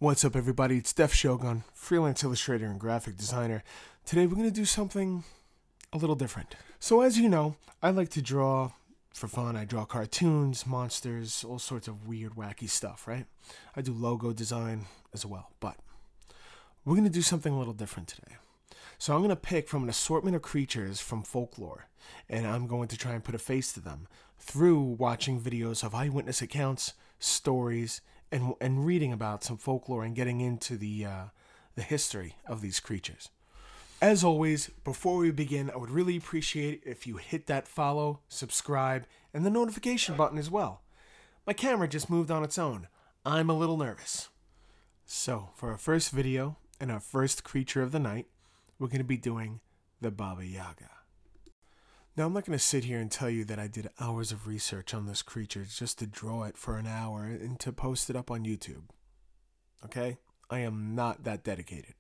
What's up, everybody? It's Def Shogun, freelance illustrator and graphic designer. Today we're going to do something a little different. So as you know, I like to draw for fun. I draw cartoons, monsters, all sorts of weird, wacky stuff, right? I do logo design as well, but we're going to do something a little different today. So I'm going to pick from an assortment of creatures from Folklore, and I'm going to try and put a face to them through watching videos of eyewitness accounts, stories, and reading about some folklore and getting into the history of these creatures. As always, before we begin, I would really appreciate it if you hit that follow, subscribe, and the notification button as well. My camera just moved on its own. I'm a little nervous. So, for our first video and our first creature of the night, we're going to be doing the Baba Yaga. Now, I'm not going to sit here and tell you that I did hours of research on this creature just to draw it for an hour and to post it up on YouTube. Okay? I am not that dedicated.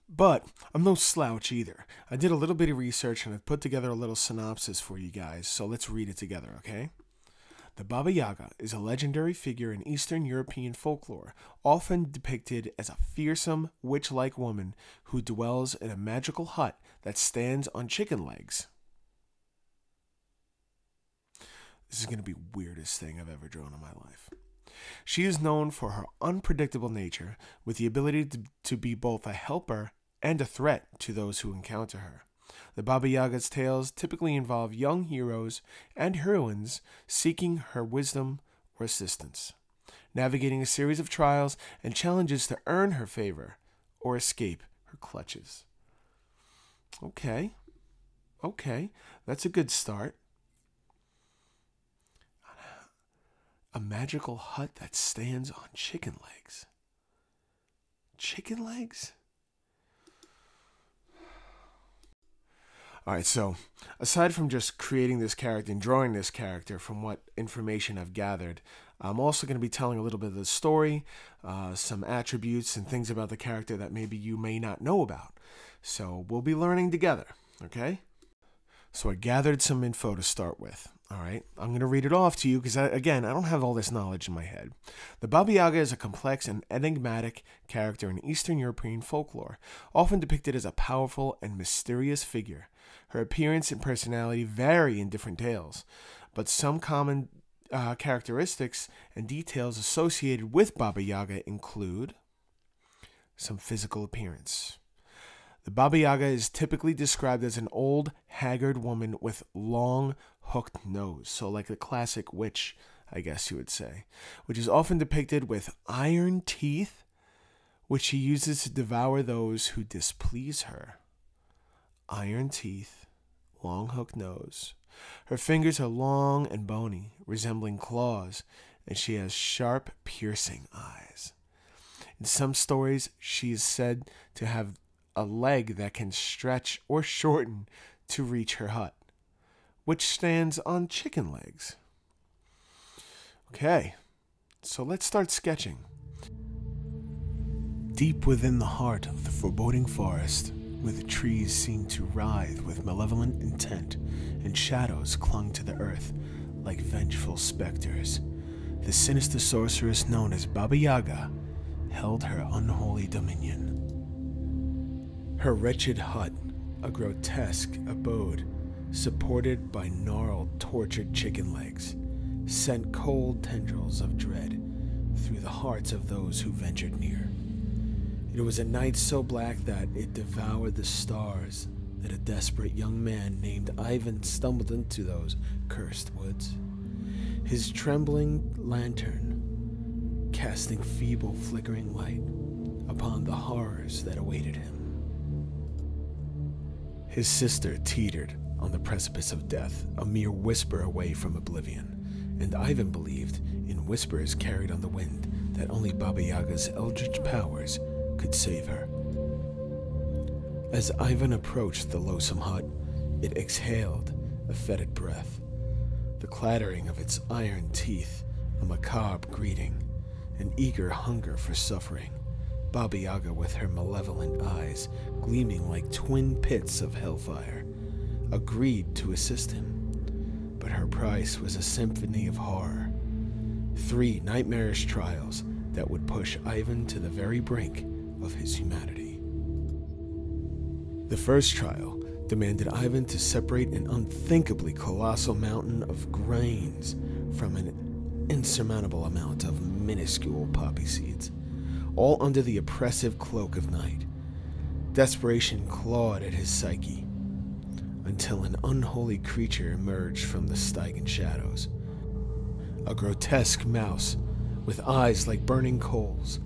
But I'm no slouch either. I did a little bit of research and I've put together a little synopsis for you guys, so let's read it together, okay? The Baba Yaga is a legendary figure in Eastern European folklore, often depicted as a fearsome, witch-like woman who dwells in a magical hut that stands on chicken legs. This is going to be the weirdest thing I've ever drawn in my life. She is known for her unpredictable nature, with the ability to be both a helper and a threat to those who encounter her. The Baba Yaga's tales typically involve young heroes and heroines seeking her wisdom or assistance, navigating a series of trials and challenges to earn her favor or escape her clutches. Okay, that's a good start. A magical hut that stands on chicken legs. Chicken legs? Alright, so aside from just creating this character and drawing this character from what information I've gathered, I'm also going to be telling a little bit of the story, some attributes and things about the character that maybe you may not know about. So we'll be learning together, okay? So I gathered some info to start with. Alright, I'm going to read it off to you because, again, I don't have all this knowledge in my head. The Baba Yaga is a complex and enigmatic character in Eastern European folklore, often depicted as a powerful and mysterious figure. Her appearance and personality vary in different tales, but some common characteristics and details associated with Baba Yaga include some physical appearance. The Baba Yaga is typically described as an old, haggard woman with long, hooked nose, so like a classic witch, I guess you would say, which is often depicted with iron teeth, which she uses to devour those who displease her. Iron teeth, long hooked nose. Her fingers are long and bony, resembling claws, and she has sharp, piercing eyes. In some stories, she is said to have a leg that can stretch or shorten to reach her hut, which stands on chicken legs. Okay, so let's start sketching. Deep within the heart of the foreboding forest, where the trees seemed to writhe with malevolent intent and shadows clung to the earth like vengeful specters, the sinister sorceress known as Baba Yaga held her unholy dominion. Her wretched hut, a grotesque abode supported by gnarled, tortured chicken legs, sent cold tendrils of dread through the hearts of those who ventured near. It was a night so black that it devoured the stars that a desperate young man named Ivan stumbled into those cursed woods, his trembling lantern casting feeble flickering light upon the horrors that awaited him. His sister teetered on the precipice of death, a mere whisper away from oblivion, and Ivan believed, in whispers carried on the wind, that only Baba Yaga's eldritch powers could save her. As Ivan approached the loathsome hut, it exhaled a fetid breath, the clattering of its iron teeth, a macabre greeting, an eager hunger for suffering. Baba Yaga, with her malevolent eyes gleaming like twin pits of hellfire, agreed to assist him, but her price was a symphony of horror. 3 nightmarish trials, that would push Ivan to the very brink of his humanity. The first trial demanded Ivan to separate an unthinkably colossal mountain of grains from an insurmountable amount of minuscule poppy seeds, all under the oppressive cloak of night. Desperation clawed at his psyche, until an unholy creature emerged from the Stygian shadows. A grotesque mouse with eyes like burning coals,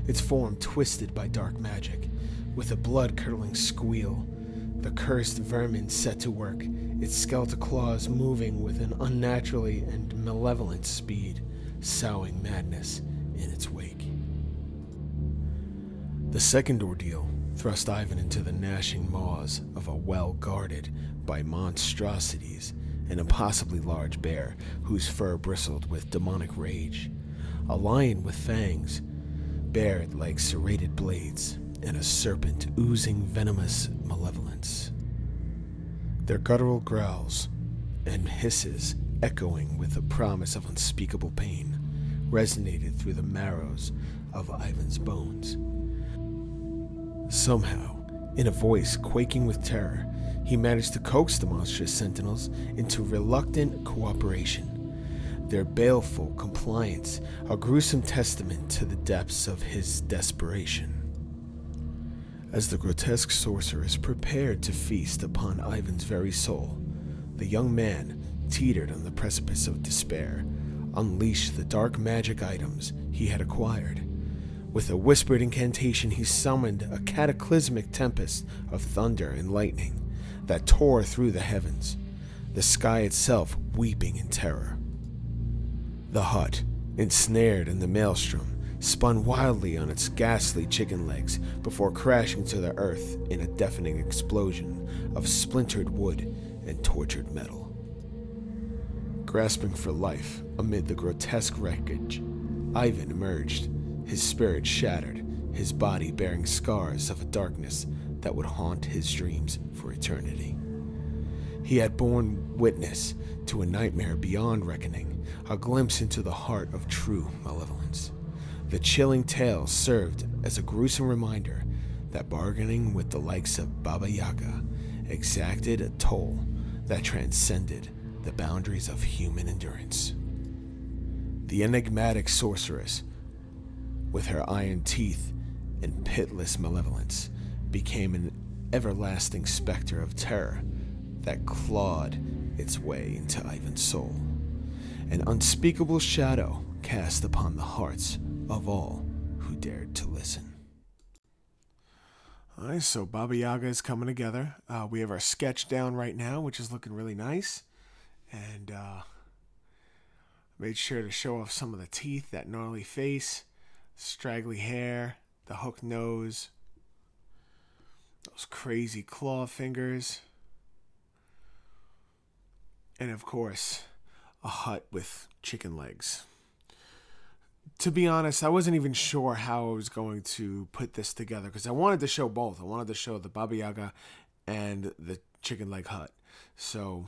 its form twisted by dark magic. With a blood-curdling squeal, the cursed vermin set to work, its skeletal claws moving with an unnaturally and malevolent speed, sowing madness in its wake. The second ordeal thrust Ivan into the gnashing maws of a well-guarded by monstrosities, an impossibly large bear whose fur bristled with demonic rage, a lion with fangs bared like serrated blades, and a serpent oozing venomous malevolence. Their guttural growls and hisses, echoing with the promise of unspeakable pain, resonated through the marrows of Ivan's bones. Somehow, in a voice quaking with terror, he managed to coax the monstrous sentinels into reluctant cooperation, their baleful compliance a gruesome testament to the depths of his desperation. As the grotesque sorceress prepared to feast upon Ivan's very soul, the young man teetered on the precipice of despair, unleashed the dark magic items he had acquired. With a whispered incantation, he summoned a cataclysmic tempest of thunder and lightning that tore through the heavens, the sky itself weeping in terror. The hut, ensnared in the maelstrom, spun wildly on its ghastly chicken legs before crashing to the earth in a deafening explosion of splintered wood and tortured metal. Grasping for life amid the grotesque wreckage, Ivan emerged, his spirit shattered, his body bearing scars of a darkness that would haunt his dreams for eternity. He had borne witness to a nightmare beyond reckoning, a glimpse into the heart of true malevolence. The chilling tale served as a gruesome reminder that bargaining with the likes of Baba Yaga exacted a toll that transcended the boundaries of human endurance. The enigmatic sorceress, with her iron teeth and pitiless malevolence, became an everlasting specter of terror that clawed its way into Ivan's soul, an unspeakable shadow cast upon the hearts of all who dared to listen. Alright, so Baba Yaga is coming together. We have our sketch down right now, which is looking really nice. And made sure to show off some of the teeth, that gnarly face, straggly hair, the hooked nose, those crazy claw fingers, and of course, a hut with chicken legs. To be honest, I wasn't even sure how I was going to put this together because I wanted to show both. I wanted to show the Baba Yaga and the chicken leg hut. So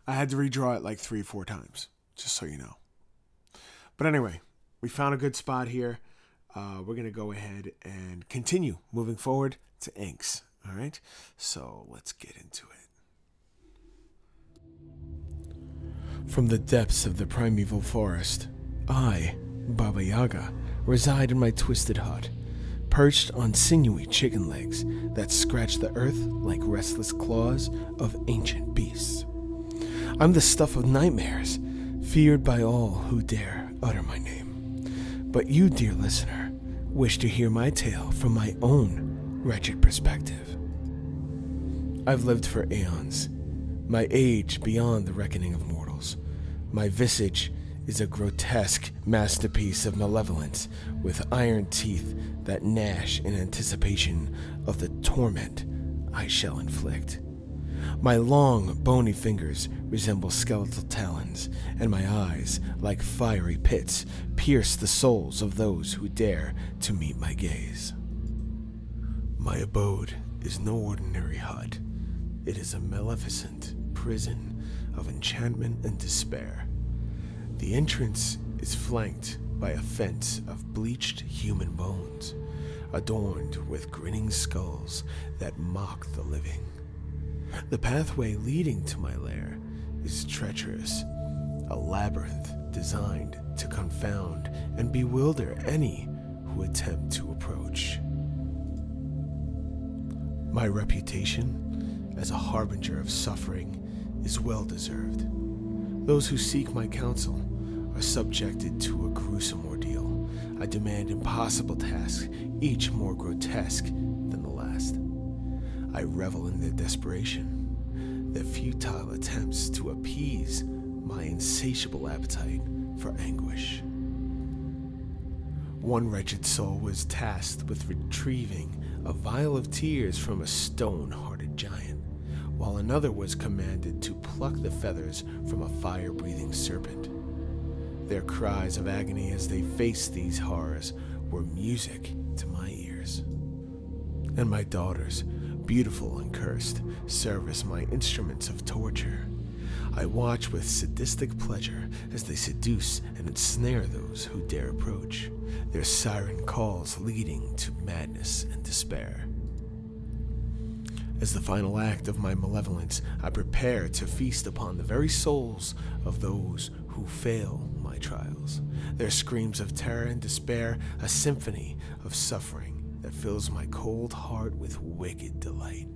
I had to redraw it like 3 or 4 times, just so you know. But anyway, we found a good spot here. We're going to go ahead and continue moving forward to inks. All right, so let's get into it. From the depths of the primeval forest, I, Baba Yaga, reside in my twisted hut, perched on sinewy chicken legs that scratch the earth like restless claws of ancient beasts. I'm the stuff of nightmares, feared by all who dare utter my name. But you, dear listener, wish to hear my tale from my own wretched perspective. I've lived for aeons, my age beyond the reckoning of mortals. My visage is a grotesque masterpiece of malevolence with iron teeth that gnash in anticipation of the torment I shall inflict. My long, bony fingers resemble skeletal talons, and my eyes, like fiery pits, pierce the souls of those who dare to meet my gaze. My abode is no ordinary hut. It is a maleficent prison of enchantment and despair. The entrance is flanked by a fence of bleached human bones, adorned with grinning skulls that mock the living. The pathway leading to my lair is treacherous, a labyrinth designed to confound and bewilder any who attempt to approach. My reputation as a harbinger of suffering is well deserved. Those who seek my counsel are subjected to a gruesome ordeal. I demand impossible tasks, each more grotesque than the last. I revel in their desperation, their futile attempts to appease my insatiable appetite for anguish. One wretched soul was tasked with retrieving a vial of tears from a stone-hearted giant, while another was commanded to pluck the feathers from a fire-breathing serpent. Their cries of agony as they faced these horrors were music to my ears. And my daughters, beautiful and cursed, serve as my instruments of torture. I watch with sadistic pleasure as they seduce and ensnare those who dare approach, their siren calls leading to madness and despair. As the final act of my malevolence, I prepare to feast upon the very souls of those who fail my trials. Their screams of terror and despair, a symphony of suffering that fills my cold heart with wicked delight.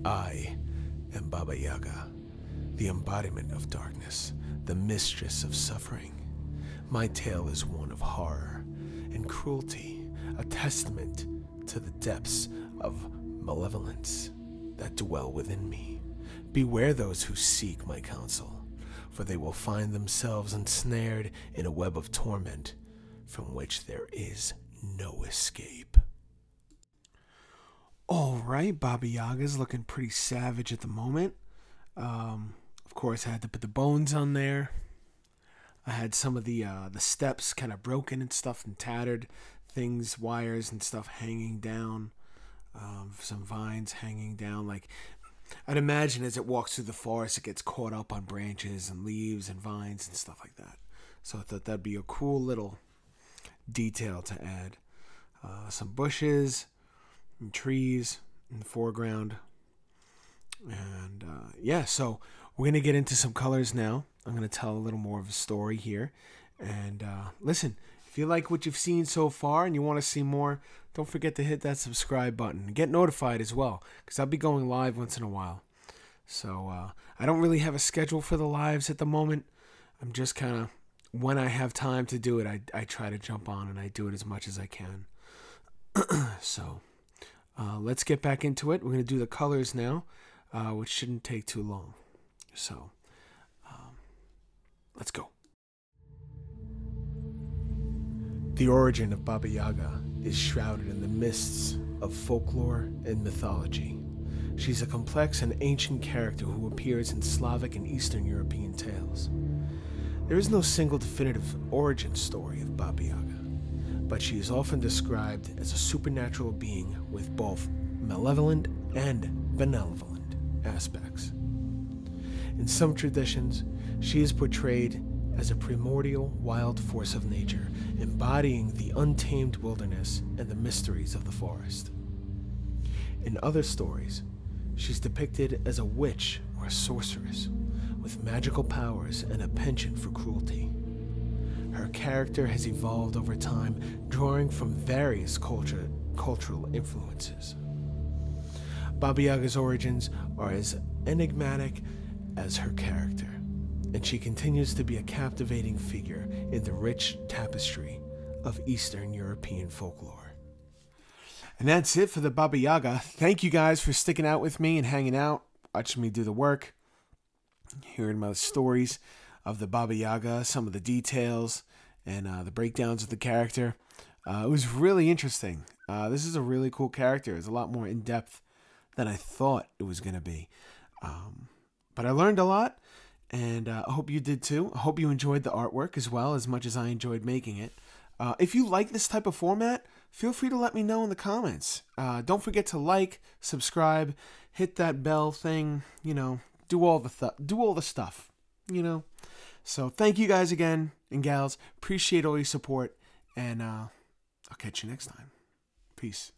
I am Baba Yaga, the embodiment of darkness, the mistress of suffering. My tale is one of horror and cruelty, a testament to the depths of malevolence that dwell within me. Beware those who seek my counsel, for they will find themselves ensnared in a web of torment from which there is no escape. Alright, Baba Yaga's looking pretty savage at the moment. Of course, I had to put the bones on there. I had some of the steps kind of broken and stuff and tattered, things, wires and stuff hanging down. Some vines hanging down. Like, I'd imagine as it walks through the forest, it gets caught up on branches and leaves and vines and stuff like that. So I thought that'd be a cool little detail to add. Some bushes and trees in the foreground. And yeah, so we're going to get into some colors now. I'm going to tell a little more of a story here. And listen, if you like what you've seen so far and you want to see more, don't forget to hit that subscribe button and get notified as well, because I'll be going live once in a while. So I don't really have a schedule for the lives at the moment. I'm just kind of, when I have time to do it, I try to jump on and I do it as much as I can. So let's get back into it. We're going to do the colors now, which shouldn't take too long. So let's go. The origin of Baba Yaga is shrouded in the mists of folklore and mythology. She's a complex and ancient character who appears in Slavic and Eastern European tales. There is no single definitive origin story of Baba Yaga, but she is often described as a supernatural being with both malevolent and benevolent aspects. In some traditions, she is portrayed as a primordial wild force of nature, embodying the untamed wilderness and the mysteries of the forest. In other stories, she's depicted as a witch or a sorceress with magical powers and a penchant for cruelty. Her character has evolved over time, drawing from various cultural influences. Baba Yaga's origins are as enigmatic as her character, and she continues to be a captivating figure in the rich tapestry of Eastern European folklore. And that's it for the Baba Yaga. Thank you guys for sticking out with me and hanging out, watching me do the work, hearing my stories of the Baba Yaga, some of the details, and the breakdowns of the character. It was really interesting. This is a really cool character. It's a lot more in-depth than I thought it was going to be. But I learned a lot, and I hope you did too. I hope you enjoyed the artwork as well, as much as I enjoyed making it. If you like this type of format, feel free to let me know in the comments. Don't forget to like, subscribe, hit that bell thing, you know, do all the stuff, you know. So thank you guys again, and gals. Appreciate all your support, and I'll catch you next time. Peace.